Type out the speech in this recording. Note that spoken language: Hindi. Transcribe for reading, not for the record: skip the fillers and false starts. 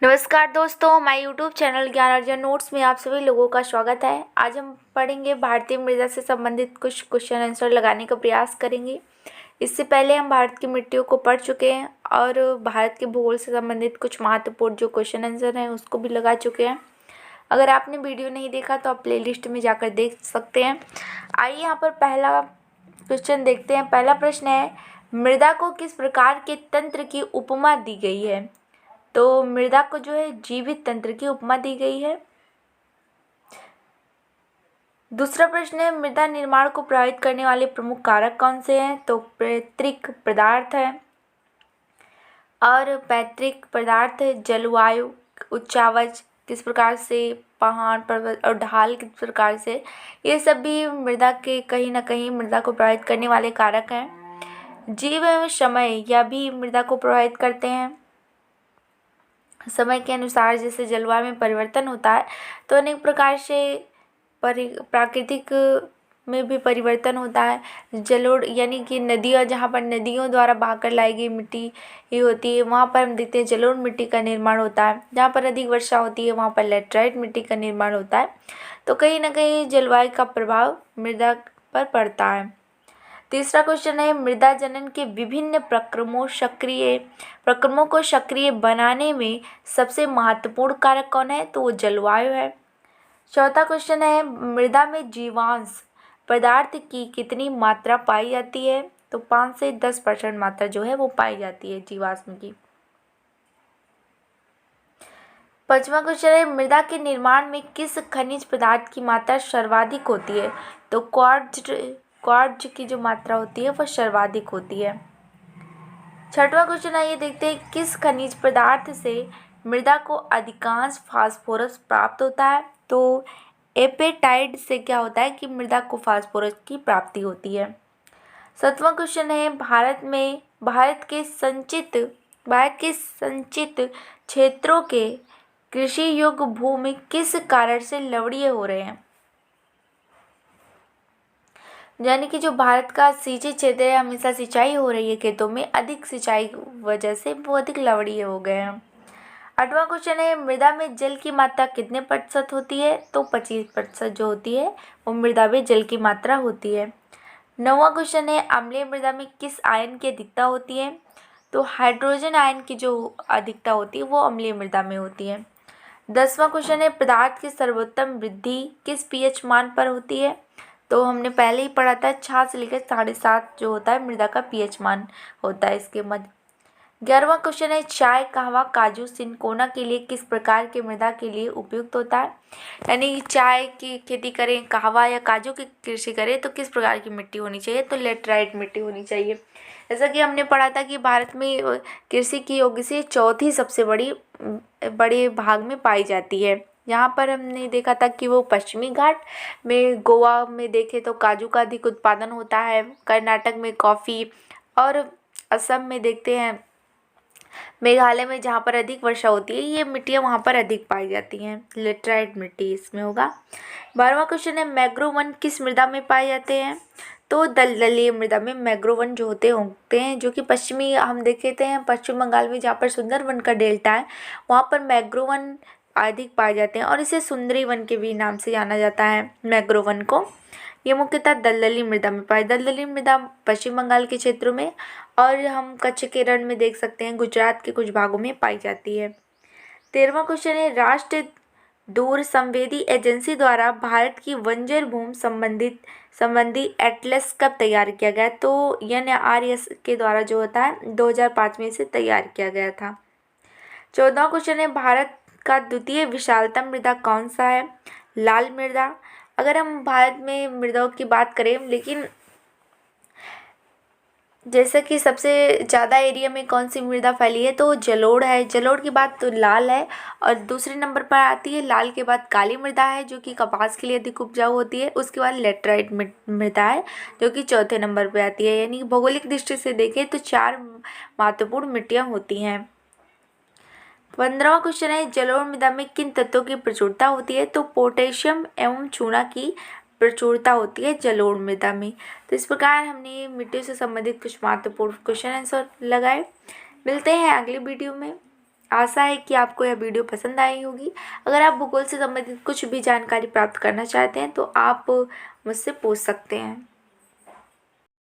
नमस्कार दोस्तों, हमारे यूट्यूब चैनल ज्ञान अर्जन नोट्स में आप सभी लोगों का स्वागत है। आज हम पढ़ेंगे भारतीय मृदा से संबंधित कुछ क्वेश्चन आंसर लगाने का प्रयास करेंगे। इससे पहले हम भारत की मिट्टियों को पढ़ चुके हैं और भारत के भूगोल से संबंधित कुछ महत्वपूर्ण जो क्वेश्चन आंसर हैं उसको भी लगा चुके हैं। अगर आपने वीडियो नहीं देखा तो आप प्लेलिस्ट में जाकर देख सकते हैं। आइए यहाँ पर पहला क्वेश्चन देखते हैं। पहला प्रश्न है, मृदा को किस प्रकार के तंत्र की उपमा दी गई है? तो मृदा को जो है जीवित तंत्र की उपमा दी गई है। दूसरा प्रश्न है, मृदा निर्माण को प्रभावित करने वाले प्रमुख कारक कौन से हैं? तो पैतृक पदार्थ है और पैतृक पदार्थ जलवायु, उच्चावच किस प्रकार से, पहाड़ पर्वत और ढाल किस प्रकार से, ये सब भी मृदा के कहीं ना कहीं मृदा को प्रभावित करने वाले कारक हैं। जीव एवं समय यह भी मृदा को प्रभावित करते हैं। समय के अनुसार जैसे जलवायु में परिवर्तन होता है तो अनेक प्रकार से प्राकृतिक में भी परिवर्तन होता है। जलोढ़ यानी कि नदियाँ, जहाँ पर नदियों द्वारा बहाकर लाई गई मिट्टी ही होती है, वहाँ पर हम देखते हैं जलोढ़ मिट्टी का निर्माण होता है। जहाँ पर अधिक वर्षा होती है वहाँ पर लेटराइट मिट्टी का निर्माण होता है। तो कहीं ना कहीं जलवायु का प्रभाव मृदा पर पड़ता है। तीसरा क्वेश्चन है, मृदा जनन के विभिन्न प्रक्रमों को सक्रिय बनाने में सबसे महत्वपूर्ण कारक कौन है? तो वो जलवायु है। चौथा क्वेश्चन है, मृदा में जीवांश पदार्थ की कितनी मात्रा पाई जाती है? तो 5 से 10% मात्रा जो है वो पाई जाती है जीवाश्म की। पांचवा क्वेश्चन है, मृदा के निर्माण में किस खनिज पदार्थ की मात्रा सर्वाधिक होती है? तो क्वार्ट्ज की जो मात्रा होती है वह सर्वाधिक होती है। छठवां क्वेश्चन है, ये देखते हैं किस खनिज पदार्थ से मृदा को अधिकांश फास्फोरस प्राप्त होता है? तो एपेटाइट से क्या होता है कि मृदा को फास्फोरस की प्राप्ति होती है। सातवां क्वेश्चन है, भारत के संचित क्षेत्रों के कृषि योग्य भूमि किस कारण से लवणीय हो रहे हैं? यानी कि जो भारत का सिंचित क्षेत्र है, हमेशा सिंचाई हो रही है खेतों में, अधिक सिंचाई वजह से वो अधिक लवणीय हो गए हैं। आठवां क्वेश्चन है, मृदा में जल की मात्रा कितने प्रतिशत होती है? तो 25% जो होती है वो मृदा में जल की मात्रा होती है। नौवां क्वेश्चन है, अम्लीय मृदा में किस आयन की अधिकता होती है? तो हाइड्रोजन आयन की जो अधिकता होती है वो अम्लीय मृदा में होती है। 10वां क्वेश्चन है, पदार्थ की सर्वोत्तम वृद्धि किस पीएच मान पर होती है? तो हमने पहले ही पढ़ा था 6 से लेकर 7.5 जो होता है मृदा का पीएच मान होता है इसके मध्य। 11वां क्वेश्चन है, चाय, कहवा, काजू, सिनकोना के लिए किस प्रकार की मृदा के लिए उपयुक्त होता है? यानी चाय की खेती करें, कहवा या काजू की कृषि करें तो किस प्रकार की मिट्टी होनी चाहिए? तो लेटराइट मिट्टी होनी चाहिए। जैसा कि हमने पढ़ा था कि भारत में कृषि की योग्य से चौथी सबसे बड़े भाग में पाई जाती है। यहाँ पर हमने देखा था कि वो पश्चिमी घाट में, गोवा में देखें तो काजू का अधिक उत्पादन होता है, कर्नाटक में कॉफ़ी, और असम में देखते हैं, मेघालय में जहाँ पर अधिक वर्षा होती है, ये मिट्टियाँ वहाँ पर अधिक पाई जाती हैं। लेटराइट मिट्टी इसमें होगा। 12वां क्वेश्चन है, मैंग्रोव वन किस मृदा में पाए जाते हैं? तो दलदलीय मृदा में मैंग्रोव वन जो होते हैं जो कि पश्चिमी, हम देखते हैं पश्चिम बंगाल में जहाँ पर सुंदरवन का डेल्टा है वहाँ पर मैंग्रोव वन अधिक पाए जाते हैं और इसे सुंदरी वन के भी नाम से जाना जाता है मैंग्रोव वन को। ये मुख्यतः दलदली मृदा में दलदली मृदा पश्चिम बंगाल के क्षेत्रों में, और हम कच्छ केरल में देख सकते हैं, गुजरात के कुछ भागों में पाई जाती है। 13वां क्वेश्चन है, राष्ट्रीय दूर संवेदी एजेंसी द्वारा भारत की बंजर भूमि संबंधी एटलस कब तैयार किया गया? तो NRS के द्वारा जो होता है 2005 में इसे तैयार किया गया था। 14वां क्वेश्चन है, भारत का द्वितीय विशालतम मृदा कौन सा है? लाल मृदा। अगर हम भारत में मृदाओं की बात करें, लेकिन जैसे कि सबसे ज़्यादा एरिया में कौन सी मृदा फैली है तो जलोढ़ है। जलोढ़ के बाद तो लाल है और दूसरे नंबर पर आती है, लाल के बाद काली मृदा है जो कि कपास के लिए अधिक उपजाऊ होती है। उसके बाद लेटराइट मृदा है जो कि चौथे नंबर पर आती है। यानी भौगोलिक दृष्टि से देखें तो 4 महत्वपूर्ण मिट्टियाँ होती हैं। 15वां क्वेश्चन है, जलोढ़ मृदा में किन तत्वों की प्रचुरता होती है? तो पोटेशियम एवं चूना की प्रचुरता होती है जलोढ़ मृदा में। तो इस प्रकार हमने मिट्टी से संबंधित कुछ महत्वपूर्ण क्वेश्चन आंसर लगाए। मिलते हैं अगली वीडियो में। आशा है कि आपको यह वीडियो पसंद आई होगी। अगर आप भूगोल से संबंधित कुछ भी जानकारी प्राप्त करना चाहते हैं तो आप मुझसे पूछ सकते हैं।